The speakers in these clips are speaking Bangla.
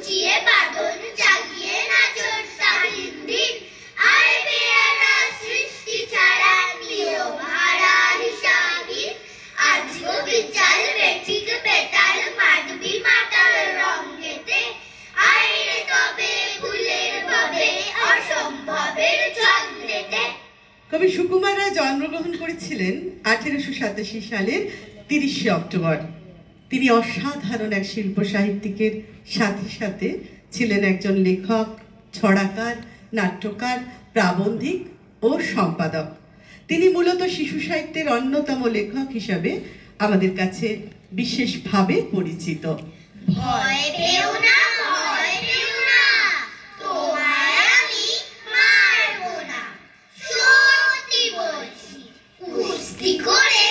ঘুচিয়ে বাঁধন জাগিয়ে নাচন স্বাধীন দিন আইবে এরা সৃষ্টি ছাড়া নিয়ম হারা হিসাবহীন আজও বিচার বেঠিক বেতাল মাধবী মাতাল রঙেতে আইরে তবে ফুলের ভাবে অসম্ভবের ছন্দেতে। কবি সুকুমার রায় জন্মগ্রহণ করেছিলেন 1887 সালের 30 অক্টোবর। তিনি অসাধারণ এক শিল্প সাহিত্যিকের সাথে সাথে ছিলেন একজন লেখক, ছড়াকার, নাট্যকার, প্রাবন্ধিক ও সম্পাদক। তিনি মূলত শিশু সাহিত্যের অন্যতম লেখক হিসাবে আমাদের কাছে বিশেষভাবে পরিচিত। ভয় পেও না, ভয় পেও না, তোমায় আমি মারব না, সত্যি বলছি, কুস্তি করে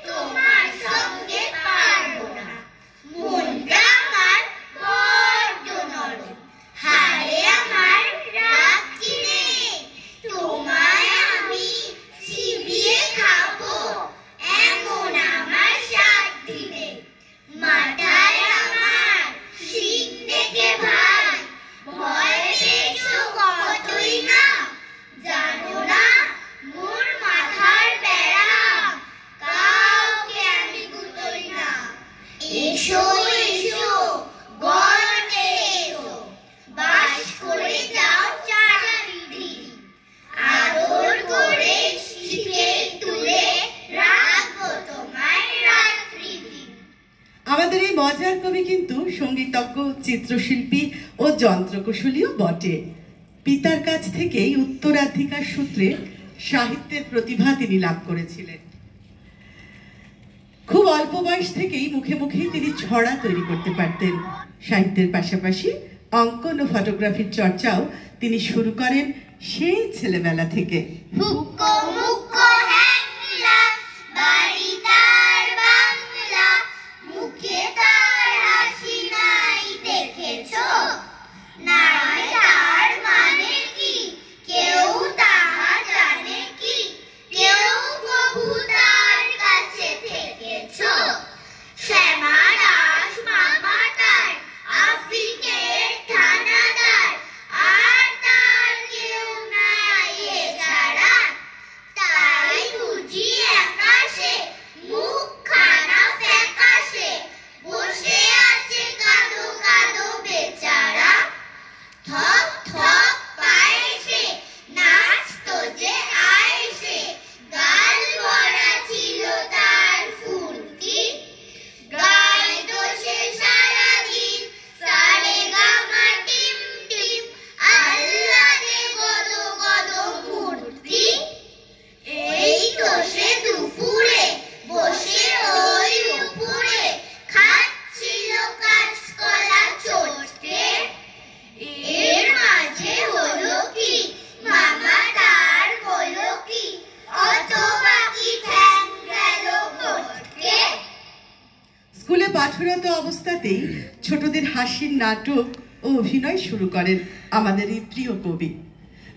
তোমার সঙ্গে পারব না। মনটা আমার বড্ড নরম, হাড়ে আমার রাখছি নেই, তোমায় আমি চিবিয়ে খাবো এমন আমার সাধ্য নেই। মাথায় আমার শিং দেখে ভাই ভয় পেয়েছো কতই না, জানো না মোর মাথার ব্যারাম কাউকে আমি গুতোই না। এসো এসো গর্তে এসো, বাস করে যাও চারিদিকে, আদর করে শিখে তুলে রাখবো তোমায় রাত্রি দিন। আমাদের এই মজার কবি কিন্তু সঙ্গীতজ্ঞ, চিত্রশিল্পী ও যন্ত্রকুশলীও বটে। পিতার কাছ থেকেই উত্তরাধিকার সূত্রে সাহিত্যের প্রতিভা তিনি লাভ করেছিলেন। খুব অল্প বয়স থেকেই মুখে মুখেই তিনি ছড়া তৈরি করতে পারতেন। সাহিত্যের পাশাপাশি অঙ্কন ও ফটোগ্রাফির চর্চাও তিনি শুরু করেন সেই ছেলেবেলা থেকে। হুক্কো মুক্কো হ্যাংলা, বাড়ি তার বাংলা, মুখে তার হাসি নাই দেখেছো, নাই তার মানে কি কেউ তাহা জানে কি, কেউ প্রভু তার কাছে থেকেছো, শ্যামা দাস মামা তার আফ্রিকের থানাদার, আর তার কেউ নাই এছাড়া, তাই বুঝি একাশে মুখখানা ফ্যাকাশে বসে আছে কাঁদো কাঁদো বেচারা। থপ থপ পায়ে সে নাচতো যে আয়েসে, গাল ভরা ছিল তার ফুর্তি, গাইতো সে সারাদিন সারে গামা টিম টিম, আহ্লাদে গদো গদো মূর্তি। এই তো সে দুপুরে বসে ওই উপরে খাচ্ছিল কাঁচকলা চটকে, এর মাঝে হলো কি মামা তার বলো কি, অত বাকি ঠ্যাং গেল পটকে। স্কুলে পাঠরত অবস্থাতেই ছোটদের হাসির নাটক ও অভিনয় শুরু করেন আমাদের এই প্রিয় কবি।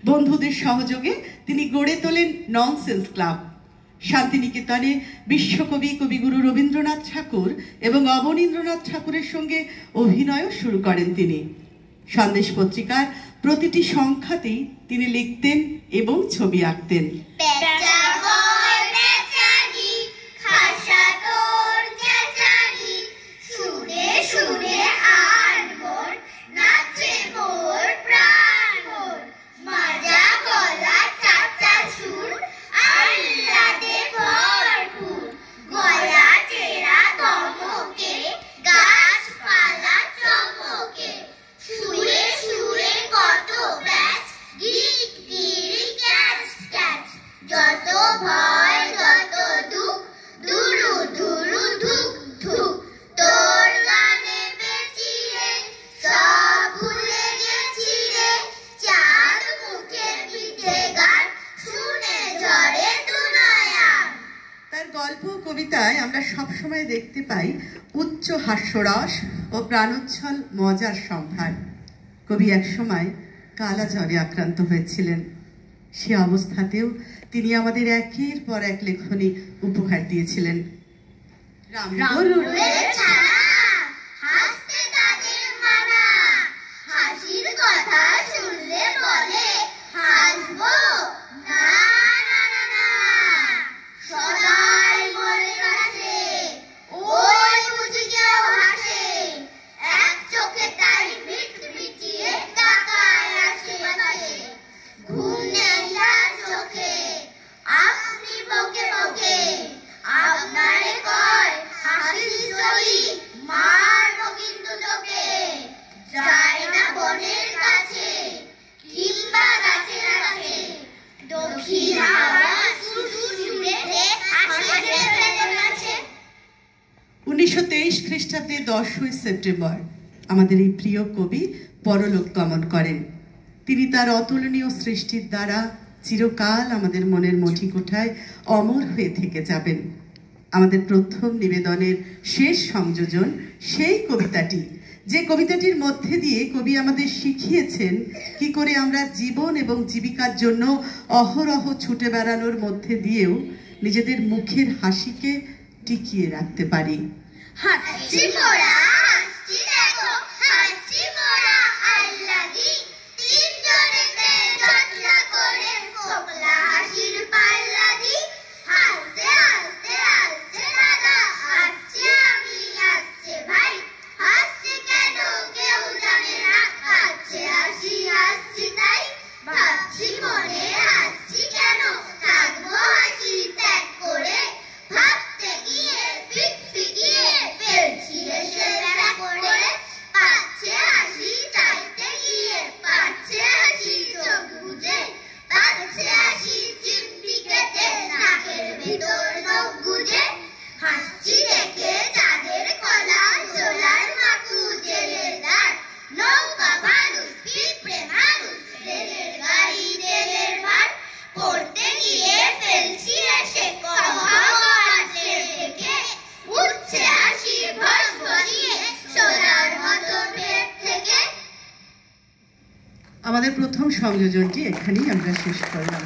বন্ধুদের সহযোগে তিনি গড়ে তোলেন ননসেন্স ক্লাব। শান্তিনিকেতনে বিশ্বকবি কবিগুরু রবীন্দ্রনাথ ঠাকুর এবং অবনীন্দ্রনাথ ঠাকুরের সঙ্গে অভিনয়ও শুরু করেন তিনি। সন্দেশ পত্রিকার প্রতিটি সংখ্যাতেই তিনি লিখতেন এবং ছবি আঁকতেন। পেঁচা বল পেঁচানি, খাসা তোর চেঁচানি, শুনে শুনে আর মোর নাচে মোর প্রাণ মোর, মাজা গলা চাচা সুর আহ্লাদে ভরপুর, গলা চেরা ধমকে গাছপালা চমকে, সুরে সুরে কত ব্যাচ গিট গিরি ক্যাচ ক্যাচ, যত ভয় যত দুঃখ দুরু দুরু ধুক ধুক, তোর গানে বেঁচিয়ে সব ভুলে গেছি রে, চাঁদ মুখে পিঠে গান শুনে ঝরে দুনয়ান। তার গল্প ও কবিতায় আমরা সবসময় দেখতে পাই উচ্চ হাস্যরস ও প্রাণোচ্ছল মজার সম্ভার। কবি একসময় কালা জ্বরে আক্রান্ত হয়েছিলেন। সে অবস্থাতেও তিনি আমাদের একের পর এক লেখনী উপহার দিয়েছিলেন। রামগরুরের ছানা, হাসতে তাদের মানা, কথা শুনলে বলে হাসবো, না না না না, সদাই মনে রাখে ওই বুঝি কেউ হাসে, এক চোখে তাই মিটিয়ে তাকায় আশেপাশে, ঘুম নেই তার চোখে, আপনি বকে বকে আপনারে কয় হাসির চলি, মারবো কিন্তু তোকে, যায় না বনের কাছে কিংবা গাছের কাছে, দক্ষিণ হাওয়া সুরে হাসে ফেলে আছে। 1923 খ্রিস্টাব্দে 10ই সেপ্টেম্বর আমাদের এই প্রিয় কবি পরলোক গমন করেন। তিনি তার অতুলনীয় সৃষ্টির দ্বারা চিরকাল আমাদের মনের মঠিকোঠায় অমর হয়ে থেকে যাবেন। আমাদের প্রথম নিবেদনের শেষ সংযোজন সেই কবিতাটি, যে কবিতাটির মধ্যে দিয়ে কবি আমাদের শিখিয়েছেন কি করে আমরা জীবন এবং জীবিকার জন্য অহরহ ছুটে বেড়ানোর মধ্যে দিয়েও নিজেদের মুখের হাসিকে টিকিয়ে রাখতে পারি। হাসছি মোরা, হাসছি দেখো, হাসছি মোরা আল্লাদি, তিনজনেতে যাত্রা করে ফোকলা হাসির পাল্লা দি, হাসতে হাসতে হাসতে দাদা, হাসছি আমি, হাসছে ভাই, হাসছে কেন কেউ জানে না, হাসছে হাসি হাসছি তাই, ভাবছি মনে হাসছি কেন, থাকবো হাসি ত্যাগ করে, ভাবতে গিয়ে ফিকিয়ে ফেলছি এসে ব্যাক করে, পাচ্ছে হাসি চাইতে গিয়ে, পাচ্ছে হাসি চোখ বুঝে, পাচ্ছে হাসি চিমটি কেটে নাকের ভেতর নখ গুজে, হাসছি দেখে চাঁদের কলা জোলার মাকু জেলের দাঁড়, নৌকা মানুষ পিঁপড়ে মানুষ রেলের গাড়ি রেলের ভার, পড়তে গিয়ে ফেলছি এসে কমাচ্ছে থেকে, উঠছে হাসি ভস ভরিয়ে সোনার মতো পেট থেকে। আমাদের প্রথম সংযোজনটি এখানেই আমরা শেষ করলাম।